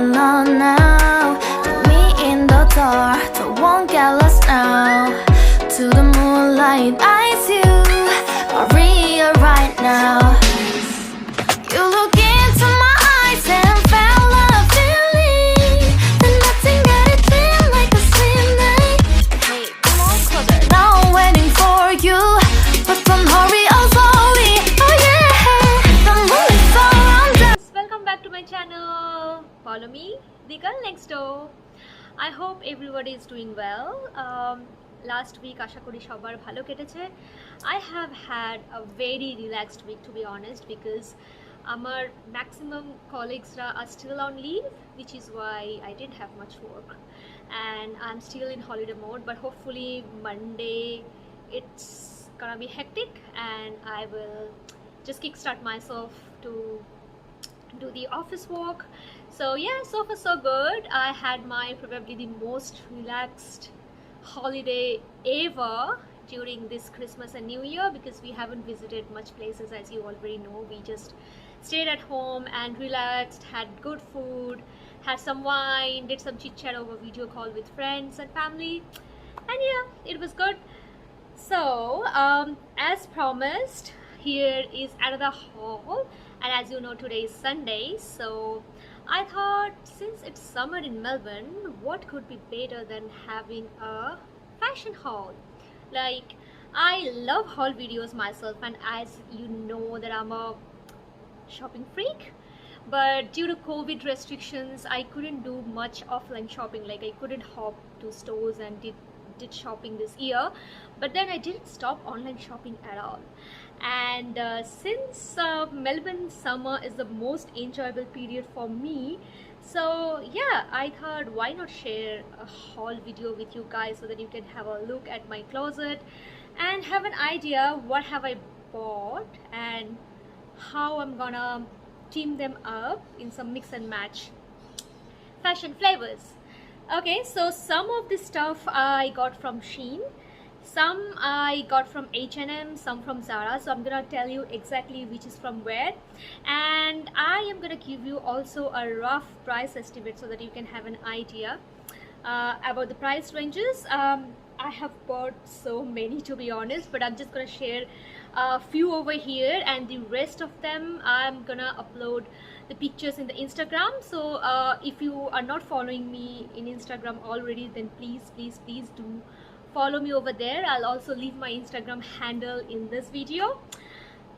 alone now. Put me in the dark, so won't get lost now. To the moonlight, eyes you, Maria right now. You look into my eyes and felt a feeling that nothing got it feel like a slim night. Hey, come on closer. Now I'm waiting for you, but don't hurry, oh slowly. Oh yeah, the moon is around us. Welcome back to my channel. Follow me, the girl next door. I hope everybody is doing well. Last week আশা করি সবার ভালো কেটেছে. I have had a very relaxed week, to be honest, because our maximum colleagues are still on leave, which is why I didn't have much work, and I'm still in holiday mode. But hopefully Monday it's gonna be hectic and I will just kickstart myself to do the office work. So yeah, so far so good. I had my probably the most relaxed holiday ever during this Christmas and New Year, because we haven't visited much places, as you already know. We just stayed at home and relaxed, had good food, had some wine, did some chit chat over video call with friends and family, and yeah, it was good. So as promised, here is another haul, and as you know, today is Sunday, so I thought since it's summer in Melbourne, what could be better than having a fashion haul? Like, I love haul videos myself, and as you know that I'm a shopping freak, but due to COVID restrictions I couldn't do much offline shopping. Like, I couldn't hop to stores and did shopping this year, but then I didn't stop online shopping at all. And since Melbourne summer is the most enjoyable period for me, so yeah, I thought why not share a haul video with you guys so that you can have a look at my closet and have an idea what have I bought and how I'm gonna team them up in some mix and match fashion flavors. Okay, so some of the stuff I got from Shein, some I got from H&M, some from Zara. So I'm gonna tell you exactly which is from where, and I am gonna give you also a rough price estimate so that you can have an idea about the price ranges. I have bought so many, to be honest, but I'm just gonna share a few over here, and the rest of them I'm gonna upload the pictures in the Instagram. So if you are not following me in Instagram already, then please do follow me over there. I'll also leave my Instagram handle in this video.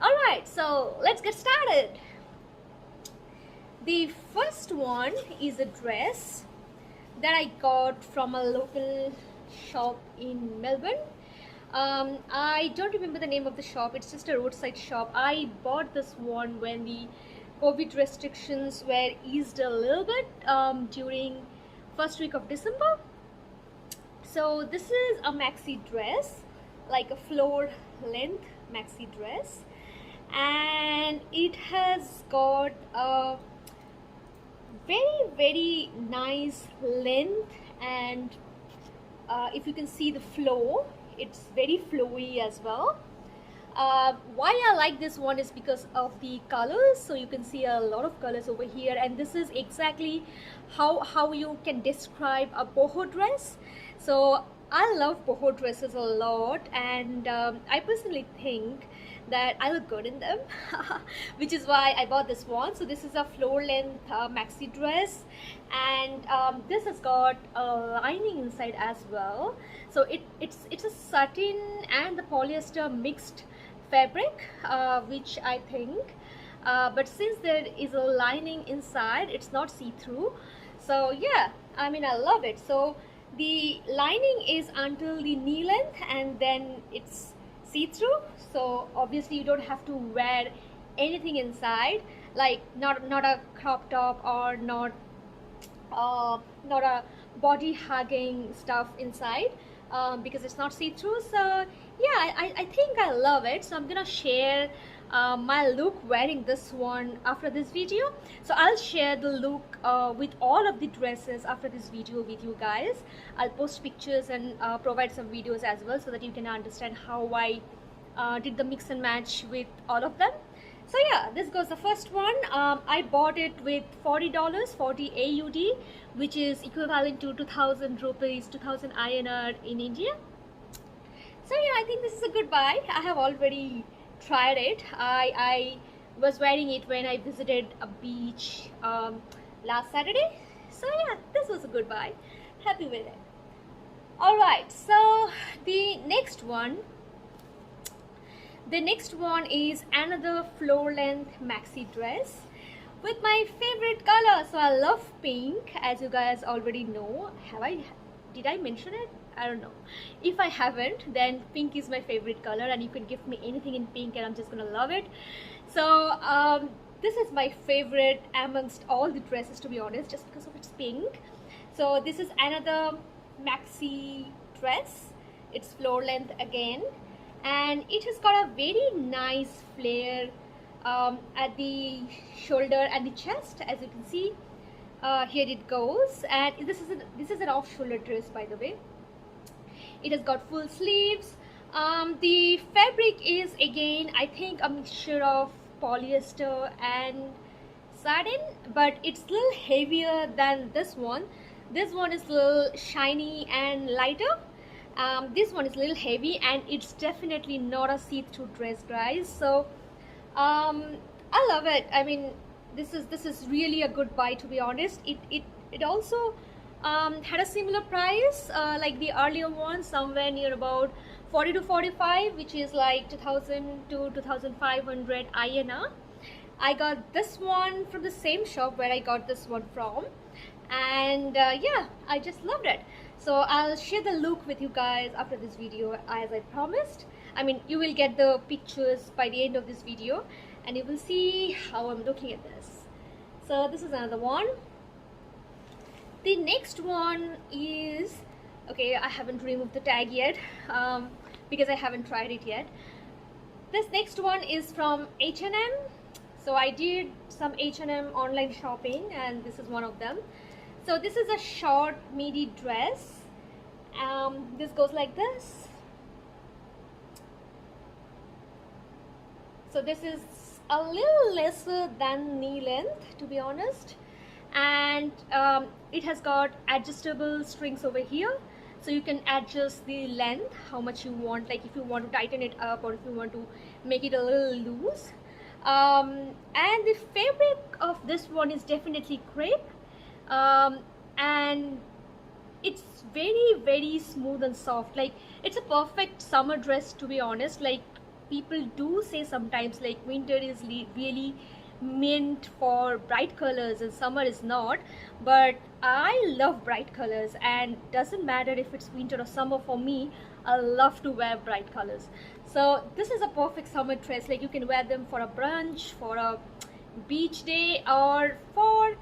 Alright, so let's get started. The first one is a dress that I got from a local shop in Melbourne. I don't remember the name of the shop. It's just a roadside shop. I bought this one when the COVID restrictions were eased a little bit during first week of December. So this is a maxi dress, like a floor length maxi dress, and it has got a very nice length, and if you can see the flow, it's very flowy as well. Why I like this one is because of the colors. So you can see a lot of colors over here, and this is exactly how you can describe a boho dress. So I love boho dresses a lot, and I personally think that I look good in them which is why I bought this one. So this is a floor length maxi dress, and this has got a lining inside as well. So it's a satin and the polyester mixed fabric, which I think, but since there is a lining inside, it's not see-through. So yeah, I mean, I love it. So the lining is until the knee length, and then it's see-through, so obviously you don't have to wear anything inside, like not a crop top or not a body hugging stuff inside, because it's not see-through. So yeah, I think I love it. So I'm gonna share my look wearing this one after this video. So I'll share the look with all of the dresses after this video with you guys. I'll post pictures and provide some videos as well, so that you can understand how I did the mix and match with all of them. So yeah, this goes the first one. I bought it with $40, 40 AUD, which is equivalent to 2000 rupees, 2000 INR in India. So yeah, I think this is a good buy. I have already tried it. I was wearing it when I visited a beach last Saturday. So yeah, this was a good buy. Happy with it. Alright, so the next one is another floor length maxi dress with my favorite color. So I love pink, as you guys already know. Did I mention it? I don't know. If I haven't, then pink is my favorite color, and you can give me anything in pink and I'm just gonna love it. So this is my favorite amongst all the dresses, to be honest, just because of its pink. So this is another maxi dress. It's floor length again, and it has got a very nice flare at the shoulder and the chest, as you can see. Here it goes, and this is an off-shoulder dress, by the way. It has got full sleeves. The fabric is, again, I think a mixture of polyester and satin, but it's a little heavier than this one. This one is a little shiny and lighter. This one is a little heavy, and it's definitely not a see-through dress, guys. So I love it. I mean, this is really a good buy, to be honest. It also had a similar price like the earlier one, somewhere near about 40 to 45, which is like 2000 to 2500 INR. I got this one from the same shop where I got this one from, and yeah, I just loved it. So I'll share the look with you guys after this video, as I promised. I mean, you will get the pictures by the end of this video, and you will see how I'm looking at this. So this is another one. The next one is, okay, I haven't removed the tag yet because I haven't tried it yet. This next one is from H&M. So I did some H&M online shopping, and this is one of them. So this is a short midi dress. This goes like this. So this is a little lesser than knee length, to be honest, and it has got adjustable strings over here, so you can adjust the length how much you want, like if you want to tighten it up or if you want to make it a little loose. And the fabric of this one is definitely crepe, and it's very smooth and soft. Like, it's a perfect summer dress, to be honest. Like, people do say sometimes like winter is really meant for bright colors and summer is not, but I love bright colors, and doesn't matter if it's winter or summer. For me, I love to wear bright colors. So this is a perfect summer dress. Like, you can wear them for a brunch, for a beach day, or for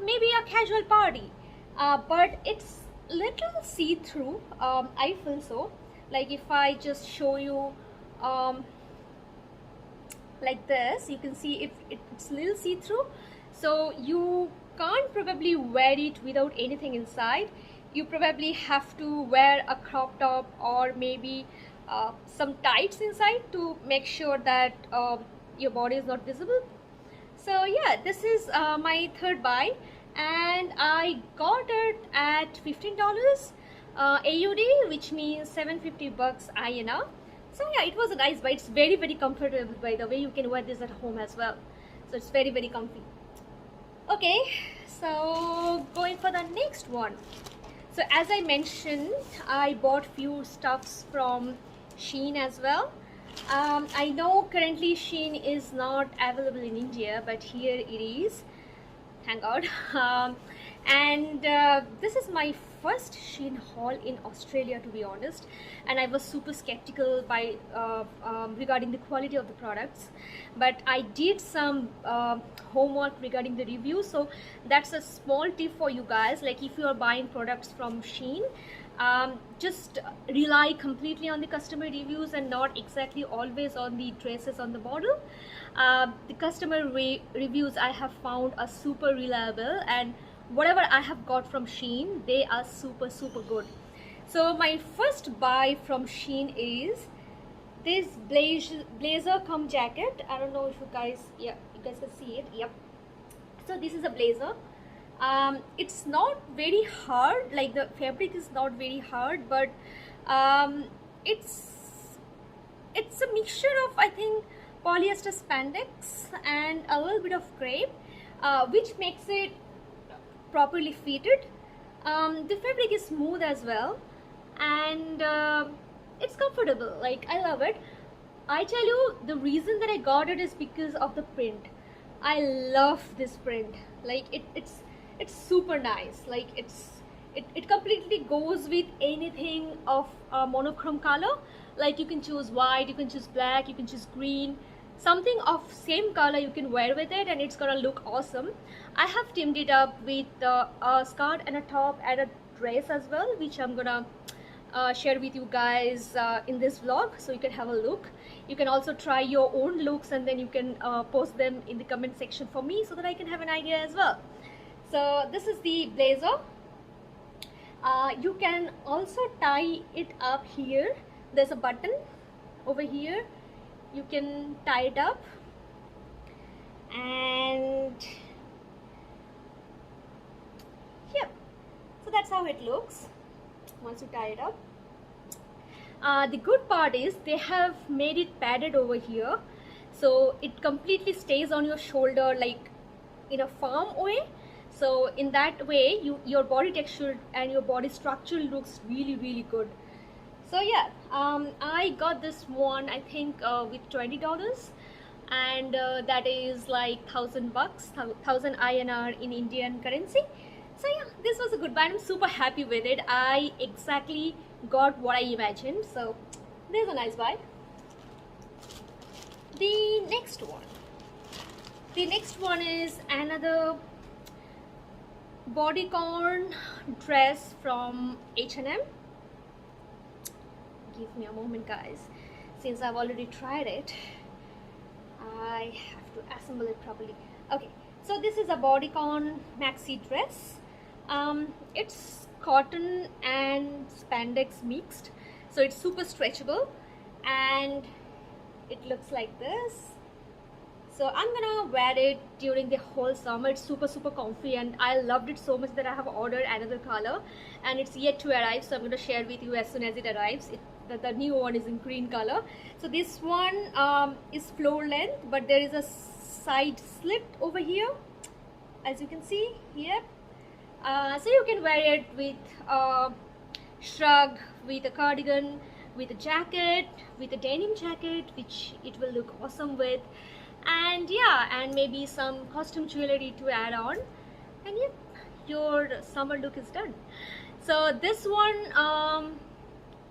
maybe a casual party, but it's little see-through. I feel so. Like, if I just show you like this, you can see it's a little see-through, so you can't probably wear it without anything inside. You probably have to wear a crop top or maybe some tights inside to make sure that your body is not visible. So yeah, this is my third buy, and I got it at $15 AUD, which means 750 bucks INR. So yeah, it was a nice buy. It's very comfortable, by the way. You can wear this at home as well, so it's very comfy. Okay, so going for the next one. So as I mentioned, I bought few stuffs from Shein as well. I know currently Shein is not available in India, but here it is, thank God. And this is my first Shein haul in Australia, to be honest, and I was super skeptical by regarding the quality of the products, but I did some homework regarding the reviews. So that's a small tip for you guys. Like, if you are buying products from Shein, just rely completely on the customer reviews and not exactly always on the dresses on the model. The customer reviews I have found are super reliable, and whatever I have got from Shein, they are super good. So my first buy from Shein is this blazer come jacket. I don't know if you guys, yeah, you guys can see it. Yep. So this is a blazer. It's not very hard, like the fabric is not very hard, but it's a mixture of, I think, polyester spandex and a little bit of crepe, which makes it properly fitted. The fabric is smooth as well, and it's comfortable. Like, I love it. I tell you, the reason that I got it is because of the print. I love this print. Like, it's super nice. Like, it completely goes with anything of a monochrome color. Like, you can choose white, you can choose black, you can choose green, something of same color you can wear with it, and it's gonna look awesome. I have teamed it up with a skirt and a top and a dress as well, which I'm gonna share with you guys in this vlog, so you can have a look. You can also try your own looks, and then you can post them in the comment section for me, so that I can have an idea as well. So this is the blazer. You can also tie it up here. There's a button over here. You can tie it up, and yep, so that's how it looks once you tie it up. The good part is they have made it padded over here, so it completely stays on your shoulder, like in a firm way. So in that way, your body texture and your body structure looks really good. So yeah, I got this one, I think with $20, and that is like $1,000, 1000 INR in Indian currency. So yeah, this was a good buy. I'm super happy with it. I exactly got what I imagined. So there's a nice buy. The next one is another bodycon dress from H&M. Give me a moment, guys. Since I've already tried it, I have to assemble it properly. Okay, so this is a bodycon maxi dress. It's cotton and spandex mixed, so it's super stretchable, and it looks like this. So I'm gonna wear it during the whole summer. It's super comfy, and I loved it so much that I have ordered another color, and it's yet to arrive, so I'm gonna share with you as soon as it arrives. The new one is in green color. So this one is floor length, but there is a side slit over here, as you can see here. So you can wear it with a shrug, with a cardigan, with a jacket, with a denim jacket, which it will look awesome with. And yeah, and maybe some costume jewelry to add on, and yep, your summer look is done. So this one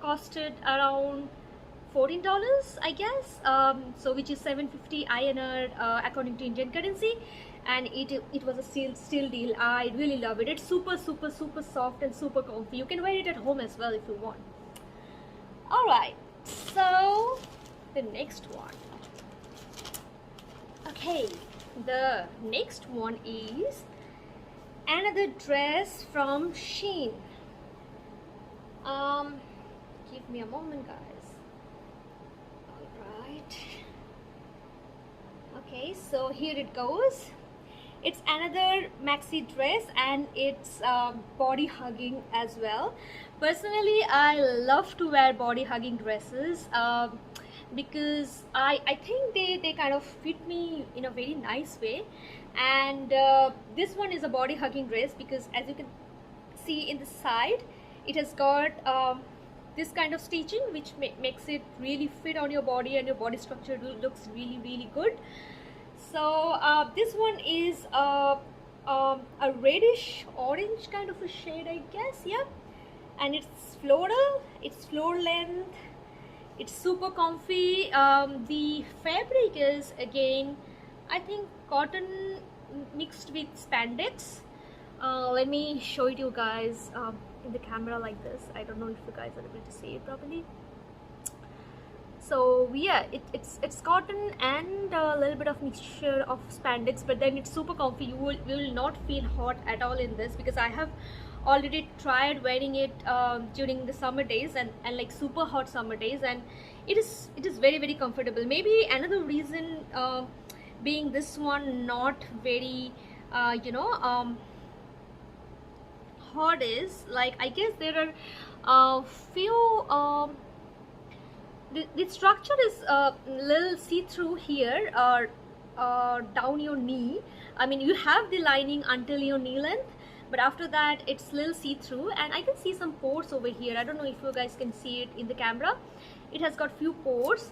costed around $14, I guess, so which is 750 INR according to Indian currency, and it was a steal deal. I really love it. It's super soft and super comfy. You can wear it at home as well if you want. Alright, so the next one. Okay, the next one is another dress from Shein. Give me a moment, guys. Alright. Okay, so here it goes. It's another maxi dress, and it's body hugging as well. Personally, I love to wear body hugging dresses because I think they kind of fit me in a very nice way. And this one is a body hugging dress because, as you can see in the side, it has got this kind of stitching, which makes it really fit on your body, and your body structure looks really good. So this one is a reddish orange kind of a shade, I guess. Yeah, and it's floral, it's floor length, it's super comfy. The fabric is, again, I think cotton mixed with spandex. Let me show it you guys in the camera like this. I don't know if you guys are able to see it properly. So yeah, it's cotton and a little bit of mixture of spandex, but then it's super comfy. You will not feel hot at all in this, because I have already tried wearing it during the summer days, and like super hot summer days, and it is very very comfortable. Maybe another reason being this one not very you know hot is, like, I guess there are few the structure is a little see-through here, or down your knee. I mean, you have the lining until your knee length, but after that it's little see-through, and I can see some pores over here. I don't know if you guys can see it in the camera. It has got few pores,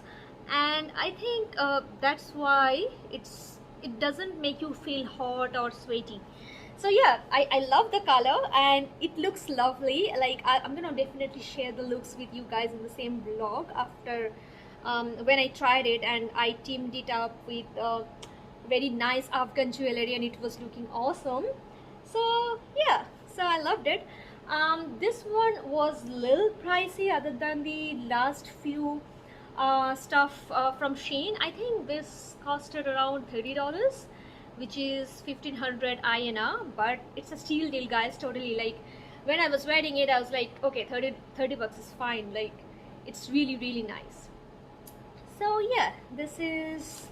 and I think that's why it doesn't make you feel hot or sweaty. So yeah, I love the color and it looks lovely. Like, I'm gonna definitely share the looks with you guys in the same vlog after when I tried it, and I teamed it up with very nice Afghan jewelry, and it was looking awesome. So yeah, so I loved it. This one was little pricey other than the last few stuff from Shein. I think this costed around $30, which is 1500 INR, but it's a steal deal, guys. Totally, like, when I was wearing it I was like, okay, 30 bucks is fine. Like, it's really really nice. So yeah, this is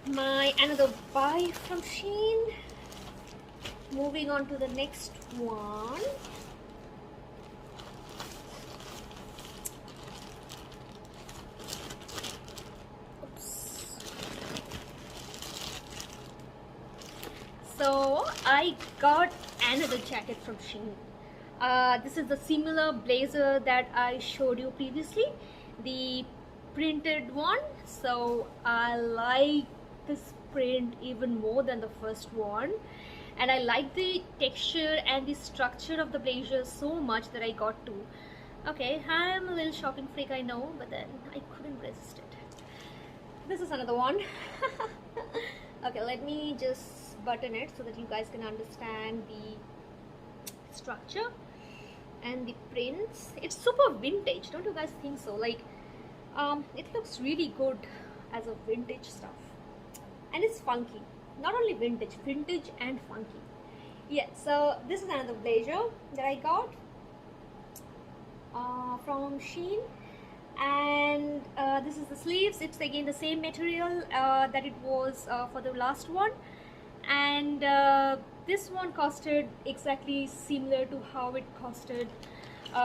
my another buy from Shein. Moving on to the next one. So I got another jacket from Shein. This is the similar blazer that I showed you previously, the printed one. So I like this print even more than the first one, and I like the texture and the structure of the blazer so much that I got two. Okay, I'm a little shopping freak, I know, but then I couldn't resist it. This is another one. Okay, let me just button it so that you guys can understand the structure and the prints. It's super vintage, don't you guys think so? Like, it looks really good as a vintage stuff, and it's funky. Not only vintage and funky. Yeah, so this is another blazer that I got from Shein, and this is the sleeves. It's again the same material that it was for the last one, and this one costed exactly similar to how it costed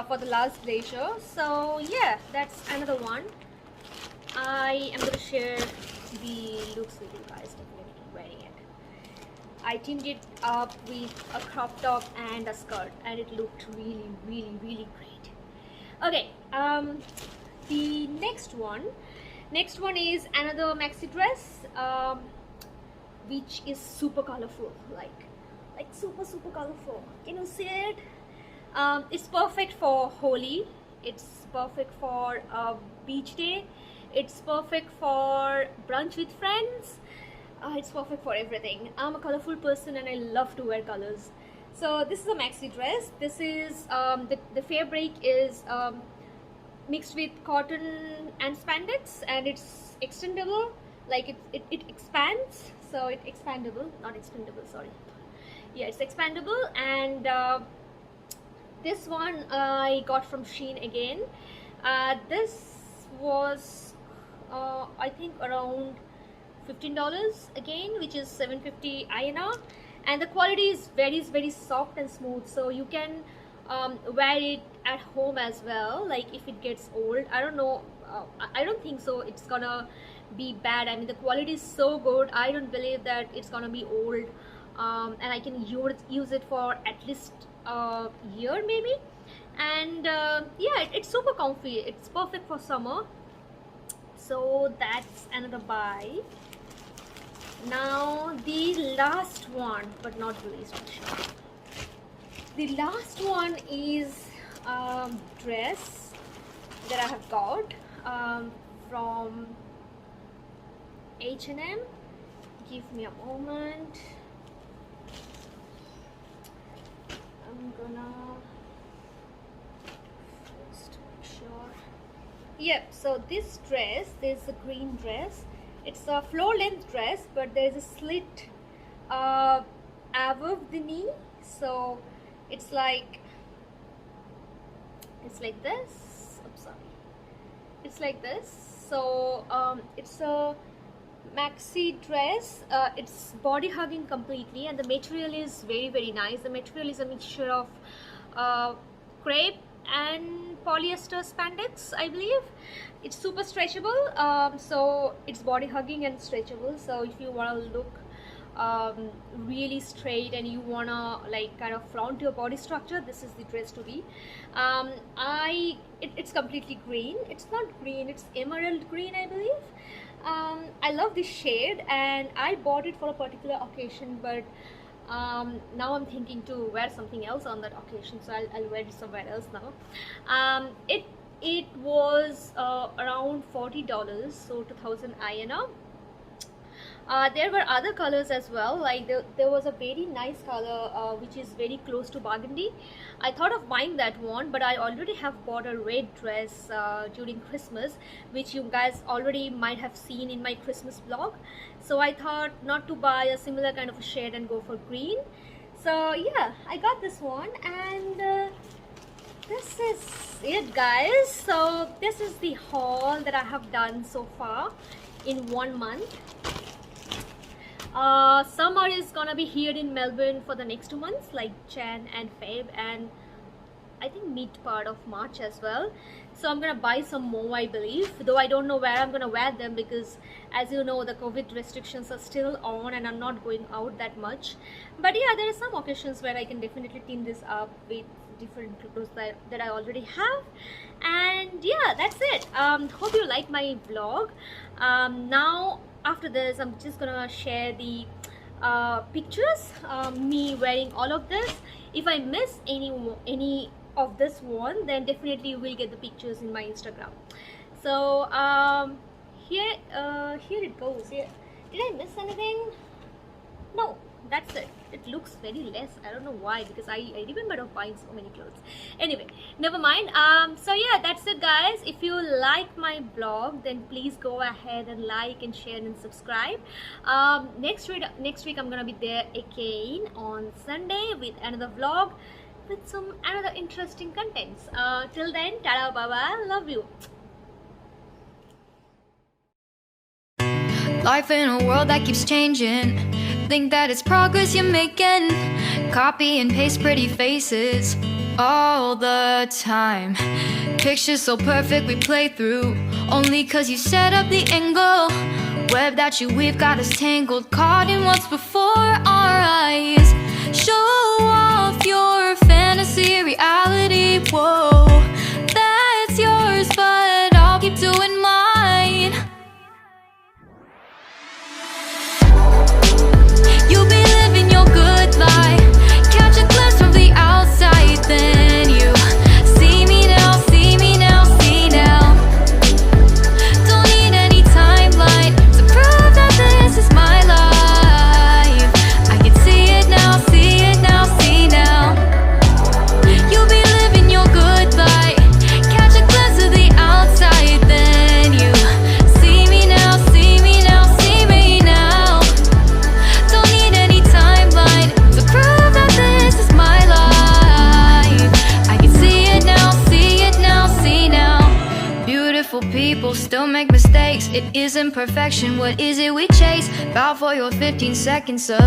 for the last blazer. So yeah, that's another one. I am going to share the looks with you guys definitely wearing it. I teamed it up with a crop top and a skirt, and it looked really really really great. Okay, the next one is another maxi dress, which is super colorful, like super colorful. Can you see it? It's perfect for Holi, it's perfect for a beach day, it's perfect for brunch with friends, it's perfect for everything. I'm a colorful person and I love to wear colors. So this is a maxi dress. This is the fabric is mixed with cotton and spandex, and it's extendable. Like, it expands, so it's expandable, not extendable, sorry. Yeah, it's expandable, and this one I got from Shein again. This was I think around $15 again, which is 750 INR, and the quality is very soft and smooth, so you can wear it at home as well. Like, if it gets old, I don't know, I don't think so it's gonna be bad. I mean, the quality is so good, I don't believe that it's gonna be old, and I can use it for at least a year maybe. And yeah, it's super comfy, it's perfect for summer. So that's another buy. Now the last one, but not the least, the last one is dress that I have got from H&M. Give me a moment. I'm gonna first make sure. Yep, so this dress, there's a green dress. It's a floor length dress, but there's a slit above the knee. So it's like this. I'm sorry. It's like this. So it's a maxi dress. It's body hugging completely, and the material is very, very nice. The material is a mixture of crepe and polyester spandex, I believe. It's super stretchable, so it's body hugging and stretchable. So if you want to look really straight and you want to like kind of flaunt your body structure, this is the dress to be. It's completely green. It's not green, it's emerald green, I believe. I love this shade, and I bought it for a particular occasion, but now I'm thinking to wear something else on that occasion, so I'll wear it somewhere else now. It was around $40, so 2000 INR. There were other colors as well, like there was a very nice color which is very close to burgundy. I thought of buying that one, but I already have bought a red dress during Christmas, which you guys already might have seen in my Christmas vlog. So I thought not to buy a similar kind of a shade and go for green. So yeah, I got this one, and this is it, guys. So this is the haul that I have done so far in 1 month. Summer is gonna be here in Melbourne for the next 2 months, like Jan and Feb, and I think mid part of March as well. So I'm gonna buy some more, I believe, though I don't know where I'm gonna wear them, because as you know, the COVID restrictions are still on and I'm not going out that much. But yeah, there are some occasions where I can definitely team this up with different clothes that I already have. And yeah, that's it. Hope you like my vlog. Now after this, I'm just gonna share the pictures, me wearing all of this. If I miss any of this one, then definitely you will get the pictures in my Instagram. So here it goes. Here, did I miss anything? No, that's it. It looks very less. I don't know why, because I remember of buying so many clothes. Anyway, never mind. So yeah, that's it, guys. If you like my vlog, then please go ahead and like and share and subscribe. Next week I'm gonna be there again on Sunday with another vlog with some another interesting contents. Till then, tada, bye bye, love you. Life in a world that keeps changing. Think that it's progress you're making. Copy and paste pretty faces all the time. Pictures so perfect we play through, only cause you set up the angle. Web that you weave got us tangled, caught in what's before our eyes. Show off your fantasy reality, whoa, that's yours, but I'll keep doing mine. You'll be living your good life, catch a glimpse from the outside, then you see me now, see me now, see now. Don't need any timeline to prove that this is my life. I can see it now, see it now, see now. You'll be living your good life, catch a glimpse of the outside, then you see me now, see me now, see me now. Don't need any timeline to prove that this is my life. I can see it now, see it now, see now. Beautiful people still make mistakes. It isn't perfection, what is it we chase? Bow for your 15 seconds of